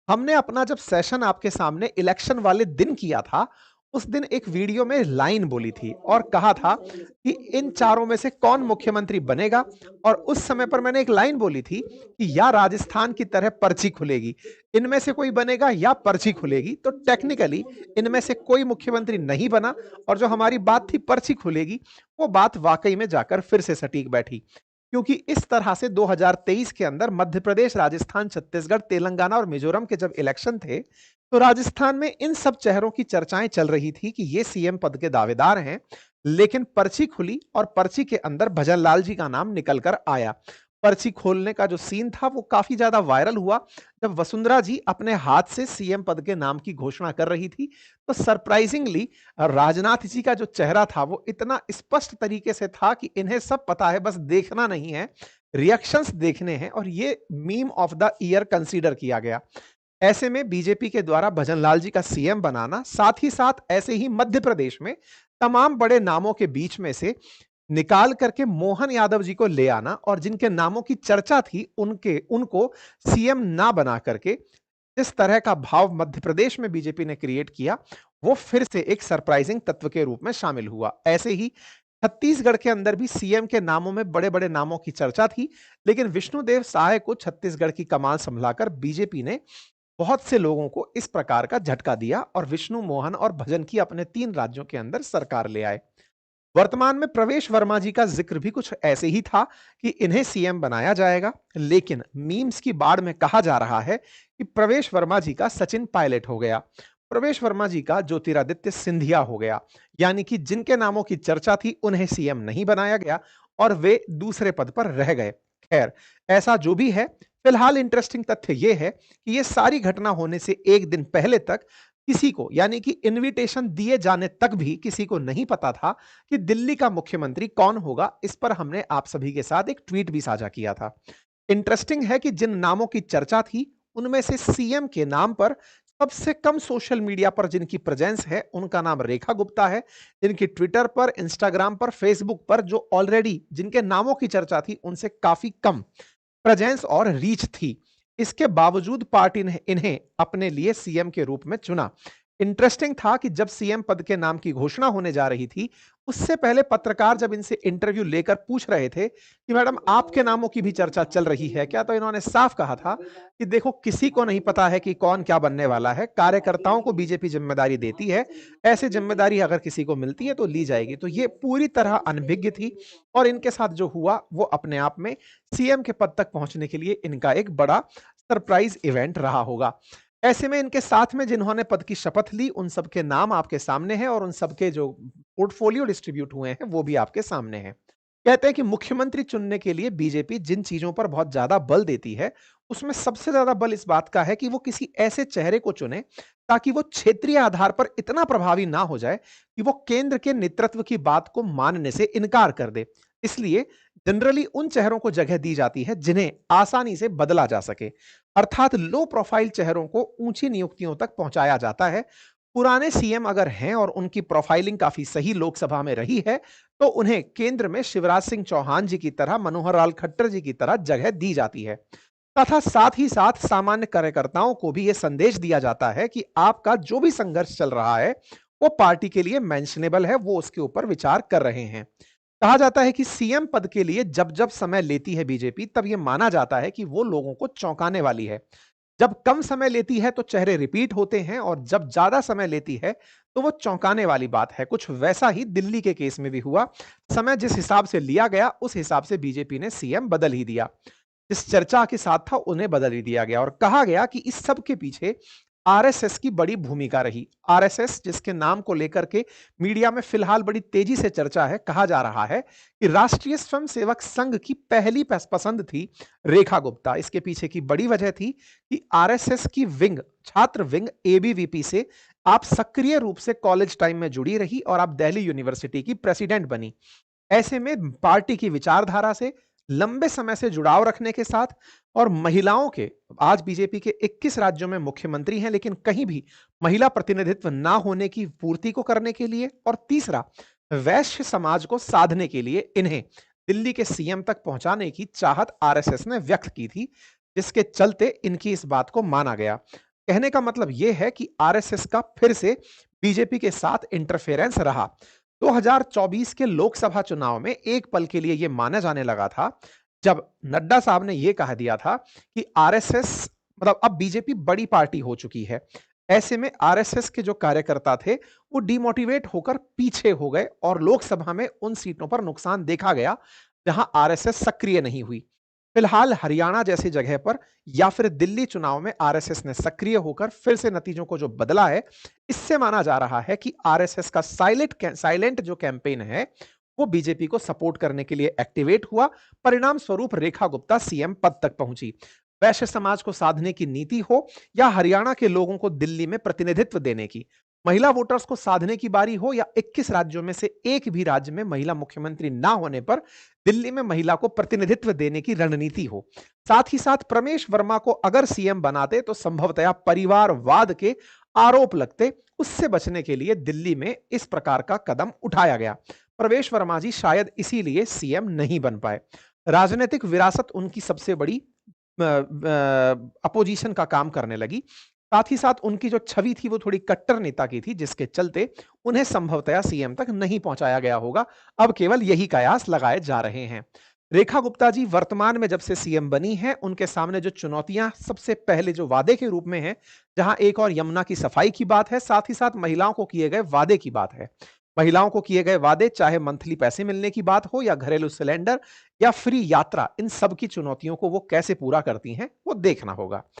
हमने अपना जब सेशन आपके सामने इलेक्शन वाले दिन किया था, उस दिन एक वीडियो में लाइन बोली थी और कहा था कि इन चारों में से कौन मुख्यमंत्री बनेगा। और उस समय पर मैंने एक लाइन बोली थी कि या राजस्थान की तरह पर्ची खुलेगी, इनमें से कोई बनेगा या पर्ची खुलेगी। तो टेक्निकली इनमें से कोई मुख्यमंत्री नहीं बना और जो हमारी बात थी पर्ची खुलेगी, वो बात वाकई में जाकर फिर से सटीक बैठी। क्योंकि इस तरह से 2023 के अंदर मध्य प्रदेश, राजस्थान, छत्तीसगढ़, तेलंगाना और मिजोरम के जब इलेक्शन थे, तो राजस्थान में इन सब चेहरों की चर्चाएं चल रही थी कि ये सीएम पद के दावेदार हैं। लेकिन पर्ची खुली और पर्ची के अंदर भजन लाल जी का नाम निकल कर आया। पर्ची खोलने का जो सीन था वो काफी ज्यादा वायरल हुआ जब वसुंधरा जी अपने हाथ से सीएम पद के नाम की घोषणा कर रही थी। तो सरप्राइजिंगली राजनाथ जी का जो चेहरा था वो इतना स्पष्ट तरीके से था कि इन्हें सब पता है, बस देखना नहीं है, रिएक्शंस देखने हैं। और ये meme of the year consider किया गया। ऐसे में बीजेपी के द्वारा भजनलाल जी का सीएम बनाना, साथ ही साथ ऐसे ही मध्य प्रदेश में तमाम बड़े नामों के बीच में से निकाल करके मोहन यादव जी को ले आना और जिनके नामों की चर्चा थी उनके उनको सीएम ना बना करके जिस तरह का भाव मध्य प्रदेश में बीजेपी ने क्रिएट किया, वो फिर से एक सरप्राइजिंग तत्व के रूप में शामिल हुआ। ऐसे ही छत्तीसगढ़ के अंदर भी सीएम के नामों में बड़े-बड़े नामों की चर्चा थी, लेकिन विष्णुदेव साय को छत्तीसगढ़ की कमान संभलाकर बीजेपी ने बहुत से लोगों को इस प्रकार का झटका दिया और विष्णु, मोहन और भजन की अपने 3 राज्यों के अंदर सरकार ले आए। वर्तमान में प्रवेश वर्मा जी का जिक्र भी कुछ ऐसे ही था कि इन्हें सीएम बनाया जाएगा, लेकिन मीम्स की बाढ़ में कहा जा रहा है कि प्रवेश वर्मा जी का सचिन पायलट हो गया, प्रवेश वर्मा जी का ज्योतिरादित्य सिंधिया हो गया। यानी कि जिनके नामों की चर्चा थी उन्हें सीएम नहीं बनाया गया और वे दूसरे पद पर रह गए। खैर, ऐसा जो भी है, फिलहाल इंटरेस्टिंग तथ्य यह है कि यह सारी घटना होने से एक दिन पहले तक किसी को, यानी कि इनविटेशन दिए जाने तक भी किसी को नहीं पता था कि दिल्ली का मुख्यमंत्री कौन होगा। इस पर हमने आप सभी के साथ एक ट्वीट भी साझा किया था। इंटरेस्टिंग है कि जिन नामों की चर्चा थी उनमें से सीएम के नाम पर सबसे कम सोशल मीडिया पर जिनकी प्रेजेंस है उनका नाम रेखा गुप्ता है। जिनकी ट्विटर पर, इंस्टाग्राम पर, फेसबुक पर जो ऑलरेडी जिनके नामों की चर्चा थी उनसे काफी कम प्रेजेंस और रीच थी। इसके बावजूद पार्टी ने इन्हें अपने लिए सीएम के रूप में चुना। इंटरेस्टिंग था कि जब सीएम पद के नाम की घोषणा होने जा रही थी, उससे पहले पत्रकार जब इनसे इंटरव्यू लेकर पूछ रहे थे कि मैडम आपके नामों की भी चर्चा चल रही है क्या, तो इन्होंने साफ कहा था कि देखो, किसी को नहीं पता है कि कौन क्या बनने वाला है, कार्यकर्ताओं को बीजेपी जिम्मेदारी देती है, ऐसी जिम्मेदारी अगर किसी को मिलती है तो ली जाएगी। तो ये पूरी तरह अनभिज्ञ थी और इनके साथ जो हुआ वो अपने आप में सीएम के पद तक पहुंचने के लिए इनका एक बड़ा सरप्राइज इवेंट रहा होगा। ऐसे में इनके साथ में जिन्होंने पद की शपथ ली उन सबके नाम आपके सामने हैं और उन सबके जो पोर्टफोलियो डिस्ट्रीब्यूट हुए हैं वो भी आपके सामने हैं। कहते हैं कि मुख्यमंत्री चुनने के लिए बीजेपी जिन चीजों पर बहुत ज्यादा बल देती है, उसमें सबसे ज्यादा बल इस बात का है कि वो किसी ऐसे चेहरे को चुने ताकि वो क्षेत्रीय आधार पर इतना प्रभावी ना हो जाए कि वो केंद्र के नेतृत्व की बात को मानने से इनकार कर दे। इसलिए जनरली उन चेहरों को जगह दी जाती है जिन्हें आसानी से बदला जा सके, अर्थात लो प्रोफाइल चेहरों को ऊंची नियुक्तियों तक पहुंचाया जाता है। पुराने सीएम अगर हैं और उनकी प्रोफाइलिंग काफी सही लोकसभा में रही है, तो उन्हें केंद्र में शिवराज सिंह चौहान जी की तरह, मनोहर लाल खट्टर जी की तरह जगह दी जाती है। तथा साथ ही साथ सामान्य कार्यकर्ताओं को भी यह संदेश दिया जाता है कि आपका जो भी संघर्ष चल रहा है वो पार्टी के लिए मेंशनेबल है, वो उसके ऊपर विचार कर रहे हैं। कहा जाता है कि सीएम पद के लिए जब जब समय लेती है बीजेपी, तब यह माना जाता है कि वो लोगों को चौंकाने वाली है। जब कम समय लेती है तो चेहरे रिपीट होते हैं और जब ज्यादा समय लेती है तो वो चौंकाने वाली बात है। कुछ वैसा ही दिल्ली के केस में भी हुआ। समय जिस हिसाब से लिया गया उस हिसाब से बीजेपी ने सीएम बदल ही दिया। जिस चर्चा के साथ था उन्हें बदल ही दिया गया और कहा गया कि इस सब के पीछे आरएसएस की बड़ी भूमिका रही। आरएसएस जिसके नाम को लेकर के मीडिया में फिलहाल बड़ी तेजी से चर्चा है, कहा जा रहा है कि राष्ट्रीय स्वयंसेवक संघ की पहली पसंद थी रेखा गुप्ता। इसके पीछे की बड़ी वजह थी कि आरएसएस की विंग, छात्र विंग एबीवीपी से आप सक्रिय रूप से कॉलेज टाइम में जुड़ी रही और आप दिल्ली यूनिवर्सिटी की प्रेसिडेंट बनी। ऐसे में पार्टी की विचारधारा से लंबे समय से जुड़ाव रखने के साथ और महिलाओं के, आज बीजेपी के 21 राज्यों में मुख्यमंत्री हैं लेकिन कहीं भी महिला प्रतिनिधित्व ना होने की पूर्ति को करने के लिए, और तीसरा वैश्य समाज को साधने के लिए इन्हें दिल्ली के सीएम तक पहुंचाने की चाहत आरएसएस ने व्यक्त की थी, जिसके चलते इनकी इस बात को माना गया। कहने का मतलब ये है कि आरएसएस का फिर से बीजेपी के साथ इंटरफेरेंस रहा। 2024 के लोकसभा चुनाव में एक पल के लिए ये माना जाने लगा था, जब नड्डा साहब ने ये कह दिया था कि आरएसएस मतलब अब बीजेपी बड़ी पार्टी हो चुकी है। ऐसे में आरएसएस के जो कार्यकर्ता थे, वो डिमोटिवेट होकर पीछे हो गए और लोकसभा में उन सीटों पर नुकसान देखा गया, जहां आरएसएस सक्रिय नहीं हुई। फिलहाल हरियाणा जैसी जगह पर या फिर दिल्ली चुनाव में आरएसएस ने सक्रिय होकर फिर से नतीजों को जो बदला है, इससे माना जा रहा है कि आरएसएस का साइलेंट जो कैंपेन है, वो बीजेपी को सपोर्ट करने के लिए एक्टिवेट हुआ। परिणाम स्वरूप रेखा गुप्ता सीएम पद तक पहुंची। वैश्य समाज को साधने की नीति हो या हरियाणा के लोगों को दिल्ली में प्रतिनिधित्व देने की, महिला वोटर्स को साधने की बारी हो या 21 राज्यों में से एक भी राज्य में महिला मुख्यमंत्री ना होने पर दिल्ली में महिला को प्रतिनिधित्व देने की रणनीति हो, साथ ही साथ प्रमेश वर्मा को अगर सीएम बनाते तो संभवतया परिवारवाद के आरोप लगते, उससे बचने के लिए दिल्ली में इस प्रकार का कदम उठाया गया। प्रवेश वर्मा जी शायद इसीलिए सीएम नहीं बन पाए। राजनीतिक विरासत उनकी सबसे बड़ी अपोजिशन का काम करने लगी। साथ ही साथ उनकी जो छवि थी वो थोड़ी कट्टर नेता की थी, जिसके चलते उन्हें संभवतया सीएम तक नहीं पहुंचाया गया होगा। अब केवल यही कयास लगाए जा रहे हैं। रेखा गुप्ता जी वर्तमान में जब से सीएम बनी हैं, उनके सामने जो चुनौतियां सबसे पहले जो वादे के रूप में हैं, जहां एक और यमुना की सफाई की बात है, साथ ही साथ महिलाओं को किए गए वादे की बात है। महिलाओं को किए गए वादे, चाहे मंथली पैसे मिलने की बात हो या घरेलू सिलेंडर या फ्री यात्रा, इन सब की चुनौतियों को वो कैसे पूरा करती हैं, वो देखना होगा।